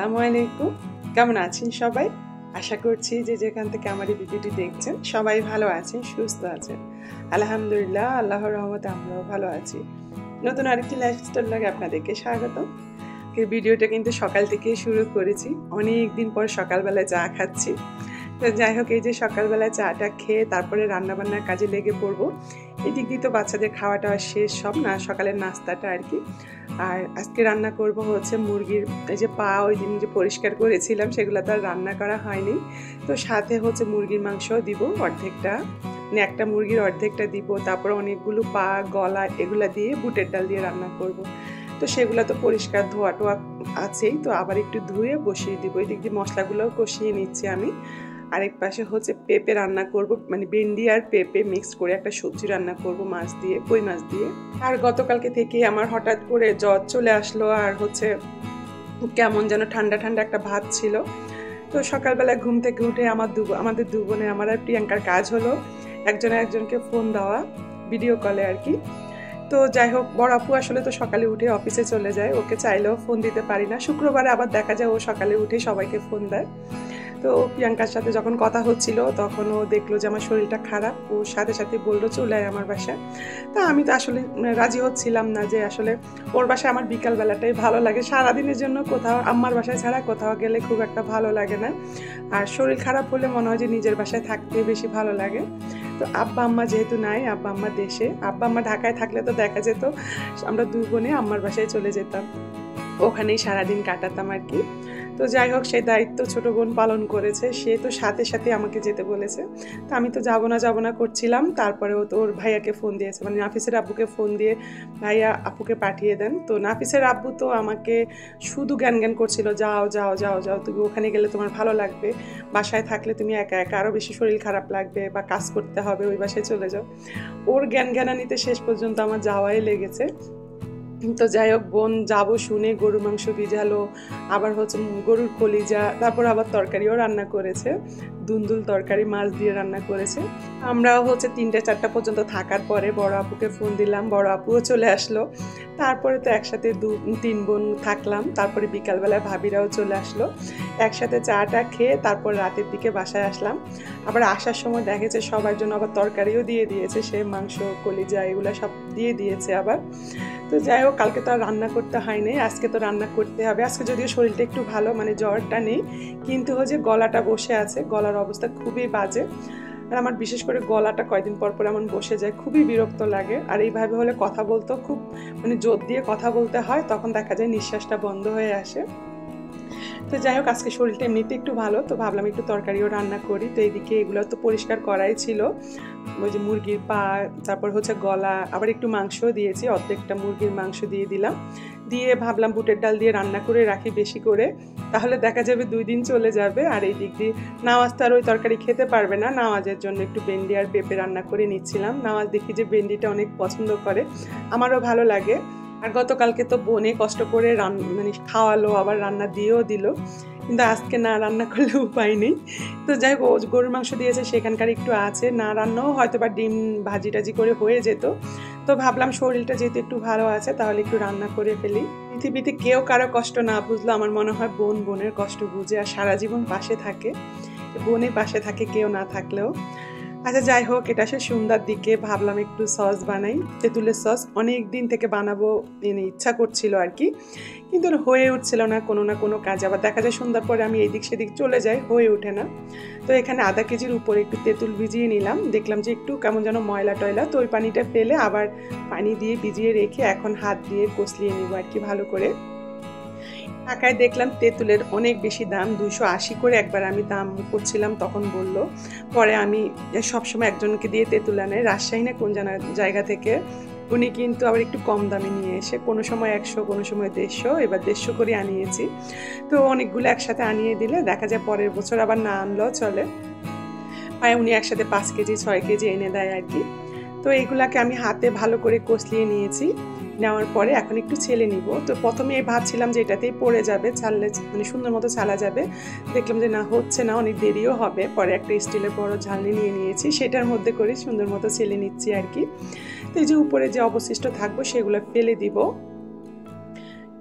আসসালামু আলাইকুম। কেমন আছেন সবাই? আশা করছি যে যেখান থেকে আমার এই ভিডিওটি দেখছেন সবাই ভালো আছেন, সুস্থ আছেন। আলহামদুলিল্লাহ, আল্লাহর রহমতে আমরাও ভালো আছি। নতুন আরেকটি লাইফস্টাইল ব্লগে আপনাদেরকে স্বাগতম। এই ভিডিওটা কিন্তু সকাল থেকেই শুরু করেছি। অনেক দিন পর সকালবেলা চা খাচ্ছি। তো যাই হোক, এই যে সকালবেলায় চাটা খেয়ে তারপরে রান্নাবান্নার কাজে লেগে পড়বো। এদিক দিয়ে তো বাচ্চাদের খাওয়াটা শেষ, সব না সকালের নাস্তাটা আর কি। আর আজকে রান্না করব হচ্ছে মুরগির এই যে পা ওই দিন যে পরিষ্কার করেছিলাম সেগুলো তো আর রান্না করা হয়নি। তো সাথে হচ্ছে মুরগির মাংস দিব অর্ধেকটা, মানে একটা মুরগির অর্ধেকটা দিব, তারপর অনেকগুলো পা গলা এগুলা দিয়ে বুটের ডাল দিয়ে রান্না করব। তো সেগুলো তো পরিষ্কার ধোয়া টোয়া আছেই, তো আবার একটু ধুয়ে বসিয়ে দিব। এই দিক দিয়ে মশলাগুলোও কষিয়ে নিচ্ছি আমি। আরেক পাশে হচ্ছে পেঁপে রান্না করব, মানে ভেন্ডি আর পেঁপে মিক্সড করে একটা সবজি রান্না করব মাছ দিয়ে, কই মাছ দিয়ে। আর গতকালকে থেকে আমার হঠাৎ করে জ্বর চলে আসলো, আর হচ্ছে কেমন যেন ঠান্ডা ঠান্ডা একটা ভাব ছিল। তো সকালবেলা ঘুম থেকে উঠে আমাদের দু বোনের, আমার আর প্রিয়াঙ্কার কাজ হলো একজনকে ফোন দেওয়া, ভিডিও কলে আর কি। তো যাই হোক, বড় আপু আসলে তো সকালে উঠে অফিসে চলে যায়, ওকে চাইলেও ফোন দিতে পারি না। শুক্রবারে আবার দেখা যায় ও সকালে উঠে সবাইকে ফোন দেয়। তো প্রিয়াঙ্কার সাথে যখন কথা হচ্ছিল তখন ও দেখলো যে আমার শরীরটা খারাপ, ও সাথে সাথে বললো চলে আয় আমার বাসায়। তা আমি তো আসলে রাজি হচ্ছিলাম না, যে আসলে ওর বাসায় আমার বিকালবেলাটাই ভালো লাগে। সারাদিনের জন্য কোথাও আম্মার বাসায় ছাড়া কোথাও গেলে খুব একটা ভালো লাগে না, আর শরীর খারাপ হলে মনে হয় যে নিজের বাসায় থাকতে বেশি ভালো লাগে। তো আব্বা আম্মা যেহেতু নাই, আব্বা আম্মা দেশে, আব্বা আম্মা ঢাকায় থাকলে তো দেখা যেত আমরা দু বোনে আম্মার বাসায় চলে যেতাম, ওখানেই সারাদিন কাটাতাম আর কি। তো যাই হোক, সেই দায়িত্ব ছোট বোন পালন করেছে, সে তো সাথে সাথে আমাকে যেতে বলেছে। তো আমি তো যাবো না করছিলাম। তারপরে ও তো ওর ভাইয়াকে ফোন দিয়েছে, মানে নাফিসের আব্বুকে ফোন দিয়ে ভাইয়া আপুকে পাঠিয়ে দেন। তো নাফিসের আব্বু তো আমাকে শুধু জ্ঞান করছিল, যাও যাও যাও যাও, তুমি ওখানে গেলে তোমার ভালো লাগবে, বাসায় থাকলে তুমি একা একা আরও বেশি শরীর খারাপ লাগবে বা কাজ করতে হবে, ওই বাসায় চলে যাও। ওর জ্ঞানানিতে শেষ পর্যন্ত আমার যাওয়াই লেগেছে। তো যাই হোক, বোন যাবো শুনে গরু মাংস ভিজালো, আবার হচ্ছে গরুর কলিজা, তারপর আবার তরকারিও রান্না করেছে, দুন্দুল তরকারি মাছ দিয়ে রান্না করেছে। আমরাও হচ্ছে 3টা-4টা পর্যন্ত থাকার পরে বড় আপুকে ফোন দিলাম, বড় আপুও চলে আসলো। তারপরে তো একসাথে 2-3 বোন থাকলাম। তারপরে বিকালবেলায় ভাবিরাও চলে আসলো, একসাথে চাটা খেয়ে তারপর রাতের দিকে বাসায় আসলাম। আবার আসার সময় দেখেছে সবার জন্য আবার তরকারিও দিয়ে দিয়েছে, সে মাংস কলিজা এগুলো সব দিয়ে দিয়েছে আবার। তো যাই হোক, কালকে তো আর রান্না করতে হয়নি, আজকে তো রান্না করতে হবে। আজকে যদিও শরীরটা একটু ভালো, মানে জ্বরটা নেই, কিন্তু হচ্ছে গলাটা বসে আছে, গলার অবস্থা খুবই বাজে। আর আমার বিশেষ করে গলাটা কয়দিন পর পর এমন বসে যায়, খুবই বিরক্ত লাগে। আর এইভাবে হলে কথা বলতেও খুব, মানে জোর দিয়ে কথা বলতে হয়, তখন দেখা যায় নিঃশ্বাসটা বন্ধ হয়ে আসে। তো যাই হোক, আজকে শরীরটা এমনিতে একটু ভালো, তো ভাবলাম একটু তরকারিও রান্না করি। তো এইদিকে এগুলো তো পরিষ্কার করাই ছিল, ওই যে মুরগির পা, তারপর হচ্ছে গলা, আবার একটু মাংসও দিয়েছি, অর্ধেকটা মুরগির মাংস দিয়ে দিলাম। দিয়ে ভাবলাম বুটের ডাল দিয়ে রান্না করে রাখি বেশি করে, তাহলে দেখা যাবে 2 দিন চলে যাবে। আর এই দিক দিয়ে নাওয়াজ তো আর ওই তরকারি খেতে পারবে না, নাওয়াজের জন্য একটু ভেন্ডি আর পেঁপে রান্না করে নিচ্ছিলাম। নাওয়াজ দেখি যে ভেন্ডিটা অনেক পছন্দ করে, আমারও ভালো লাগে। আর গতকালকে তো বোনে কষ্ট করে মানে খাওয়ালো, আবার রান্না দিয়েও দিল, কিন্তু আজকে না রান্না করলে উপায় নেই। তো যাই হোক, গরুর মাংস দিয়েছে সেখানকার একটু আছে, না রান্নাও হয়তো বা ডিম ভাজি টাজি করে হয়ে যেত। তো ভাবলাম শরীরটা যেহেতু একটু ভালো আছে তাহলে একটু রান্না করে ফেলি। পৃথিবীতে কেউ কারো কষ্ট না বুঝলো আমার মনে হয় বোন বোনের কষ্ট বুঝে আর সারা জীবন পাশে থাকে, বোনের পাশে থাকে কেউ না থাকলেও। আচ্ছা যাই হোক, এটা আসলে সন্ধ্যার দিকে ভাবলাম একটু সস বানাই, তেঁতুলের সস। অনেক দিন থেকে বানাবো ইচ্ছা করছিল আর কি, কিন্তু হয়ে উঠছিল না কোনো কাজে। আবার দেখা যায় সন্ধ্যার পরে আমি এইদিক সেদিক চলে যাই, হয়ে ওঠে না। তো এখানে আধা কেজির উপরে একটু তেঁতুল ভিজিয়ে নিলাম, দেখলাম যে একটু কেমন যেন ময়লা টয়লা, তো ওই পানিটা ফেলে আবার পানি দিয়ে ভিজিয়ে রেখে এখন হাত দিয়ে কষলিয়ে নিব আর কি ভালো করে। ঢাকায় দেখলাম তেঁতুলের অনেক বেশি দাম, 280 করে একবার আমি দাম করছিলাম, তখন বলল। পরে আমি সবসময় একজনকে দিয়ে তেঁতুল আনে, রাজশাহী না কোন জায়গা থেকে, উনি কিন্তু আবার একটু কম দামে নিয়ে এসে, কোনো সময় 100 কোনো সময় 150, এবার 150 করে আনিয়েছি। তো অনেকগুলো একসাথে আনিয়ে দিলে দেখা যায় পরের বছর আবার না আনলেও চলে। পায়ে উনি একসাথে 5 কেজি 6 কেজি এনে দেয় আর কি। তো এইগুলাকে আমি হাতে ভালো করে কষলিয়ে নিয়েছি, নেওয়ার পরে এখন একটু ছেলে নিব। তো প্রথমে ভাবছিলাম যে এটাতেই পড়ে যাবে, ছাড়লে মানে সুন্দর মতো ছালা যাবে, দেখলাম যে না, হচ্ছে না, অনেক দেরিও হবে। পরে একটা স্টিলের বড় ঝালনি নিয়ে নিয়েছি, সেটার মধ্যে করে সুন্দর মতো ছেলে নিচ্ছি আর কি। তো এই যে উপরে যে অবশিষ্ট থাকবো সেগুলো ফেলে দিব।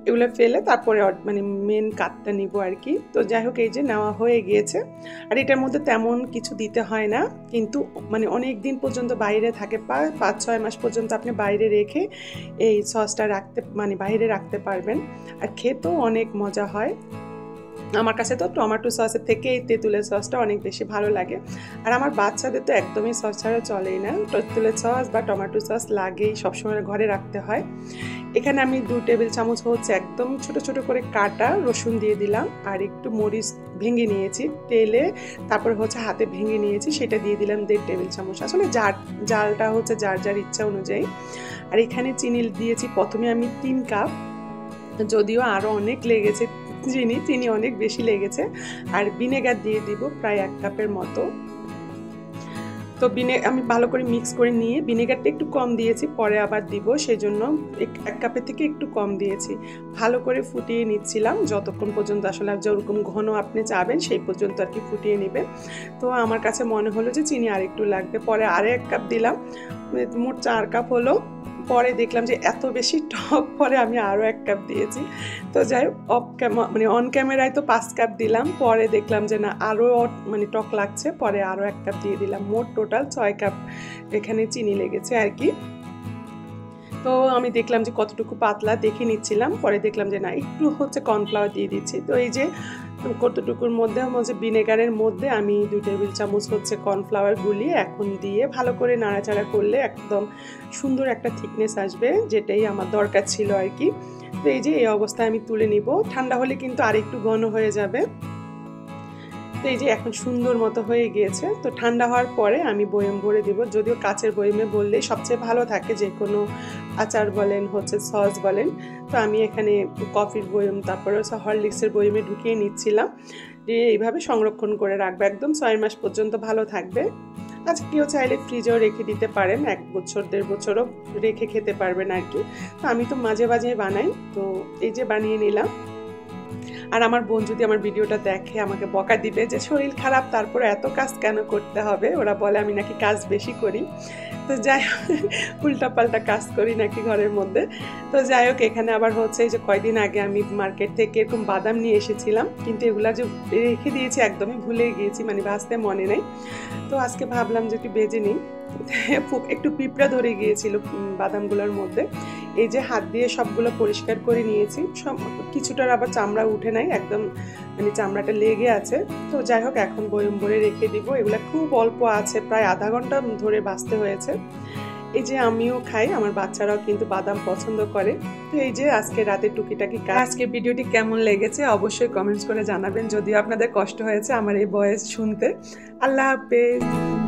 এগুলো ফেলে তারপরে মানে মেন কাঠটা নিব আর কি। তো যাই হোক, এই যে নেওয়া হয়ে গিয়েছে। আর এটার মধ্যে তেমন কিছু দিতে হয় না, কিন্তু মানে অনেক দিন পর্যন্ত বাইরে থাকে, 5-6 মাস পর্যন্ত আপনি বাইরে রেখে এই সসটা মানে বাইরে রাখতে পারবেন। আর খেতেও অনেক মজা হয়। আমার কাছে তো টমেটো সসের থেকে এই তেঁতুলের সসটা অনেক বেশি ভালো লাগে। আর আমার বাচ্চাদের তো একদমই সস ছাড়া চলেই না, তেঁতুলের সস বা টমেটো সস লাগেই, সবসময় ঘরে রাখতে হয়। এখানে আমি 2 টেবিল চামচ হচ্ছে একদম ছোট ছোট করে কাটা রসুন দিয়ে দিলাম, আর একটু মরিচ ভেঙে নিয়েছি তেলে, তারপর হচ্ছে হাতে ভেঙে নিয়েছি, সেটা দিয়ে দিলাম 1.5 টেবিল চামচ। আসলে জালটা হচ্ছে যার যার ইচ্ছা অনুযায়ী। আর এখানে চিনি দিয়েছি প্রথমে আমি 3 কাপ, যদিও আরও অনেক লেগেছে চিনি অনেক বেশি লেগেছে। আর ভিনেগার দিয়ে দিব প্রায় 1 কাপের মতো। তো আমি ভালো করে মিক্স করে নিয়ে ভিনেগারটা একটু কম দিয়েছি, পরে আবার দিব, সেই জন্য 1 কাপের থেকে একটু কম দিয়েছি। ভালো করে ফুটিয়ে নিচ্ছিলাম যতক্ষণ পর্যন্ত আসলে যেরকম ঘন আপনি চাবেন সেই পর্যন্ত আর কি ফুটিয়ে নেবেন। তো আমার কাছে মনে হলো যে চিনি আর একটু লাগবে, পরে আরও 1 কাপ দিলাম, মোট 4 কাপ হলো। পরে দেখলাম যে এত বেশি টক, পরে আমি আরও 1 কাপ দিয়েছি। তো যাই হোক, মানে অন ক্যামেরায় তো 5 কাপ দিলাম, পরে দেখলাম যে না আরও মানে টক লাগছে, পরে আরও 1 কাপ দিয়ে দিলাম। মোট টোটাল 6 কাপ এখানে চিনি লেগেছে আর কি। তো আমি দেখলাম যে কতটুকু পাতলা দেখে নিচ্ছিলাম, পরে দেখলাম যে না একটু হচ্ছে কর্নফ্লাওয়ার দিয়ে দিচ্ছি। তো এই যে কতটুকুর মধ্যে হচ্ছে ভিনেগারের মধ্যে আমি 2 টেবিল চামচ হচ্ছে কর্নফ্লাওয়ার গুলিয়ে এখন দিয়ে ভালো করে নাড়াচাড়া করলে একদম সুন্দর একটা থিকনেস আসবে, যেটাই আমার দরকার ছিল আর কি। তো এই যে এই অবস্থায় আমি তুলে নিব, ঠান্ডা হলে কিন্তু আরেকটু ঘন হয়ে যাবে। তো এই যে এখন সুন্দর মতো হয়ে গিয়েছে। তো ঠান্ডা হওয়ার পরে আমি বয়ম ভরে দিব, যদিও কাচের বয়মে বললেই সবচেয়ে ভালো থাকে, যে কোনো আচার বলেন হচ্ছে সস বলেন। তো আমি এখানে কফির বয়ম, তারপরে হচ্ছে হরলিক্সের বয়মে ঢুকিয়ে নিচ্ছিলাম, যে এইভাবে সংরক্ষণ করে রাখবে, একদম 6 মাস পর্যন্ত ভালো থাকবে। আচ্ছা, কেউ চাইলে ফ্রিজেও রেখে দিতে পারেন, 1 বছর 1.5 বছরও রেখে খেতে পারবেন আর কি। তো আমি তো মাঝে মাঝে বানাই, তো এই যে বানিয়ে নিলাম। আর আমার বোন যদি আমার ভিডিওটা দেখে আমাকে বকা দিবে যে শরীর খারাপ তারপরে এত কাজ কেন করতে হবে, ওরা বলে আমি নাকি কাজ বেশি করি। তো যাই হোক, উল্টাপাল্টা কাজ করি নাকি ঘরের মধ্যে। তো যাই হোক, এখানে আবার হচ্ছে এই যে কয়দিন আগে আমি মার্কেট থেকে এরকম বাদাম নিয়ে এসেছিলাম, কিন্তু এগুলা যে রেখে দিয়েছি একদমই ভুলে গিয়েছি, মানে ভাজতে মনে নেই। তো আজকে ভাবলাম যে একটু ভেজে নিই, একটু পিঁপড়া ধরে গিয়েছিল বাদামগুলোর মধ্যে। এই যে হাত দিয়ে সবগুলো পরিষ্কার করে নিয়েছি, সব কিছুটার আবার চামড়া উঠে নাই, একদম মানে চামড়াটা লেগে আছে। তো যাই হোক, এখন বয়ম ভরে রেখে দিব। এগুলো খুব অল্প আছে, প্রায় আধা ঘন্টা ধরে ভাজতে হয়েছে। এই যে আমিও খাই, আমার বাচ্চারাও কিন্তু বাদাম পছন্দ করে। তো এই যে আজকে রাতে টুকিটাকি আজকে ভিডিওটি কেমন লেগেছে অবশ্যই কমেন্টস করে জানাবেন, যদিও আপনাদের কষ্ট হয়েছে আমার এই ভয়েস শুনতে। আল্লাহ হাফেজ।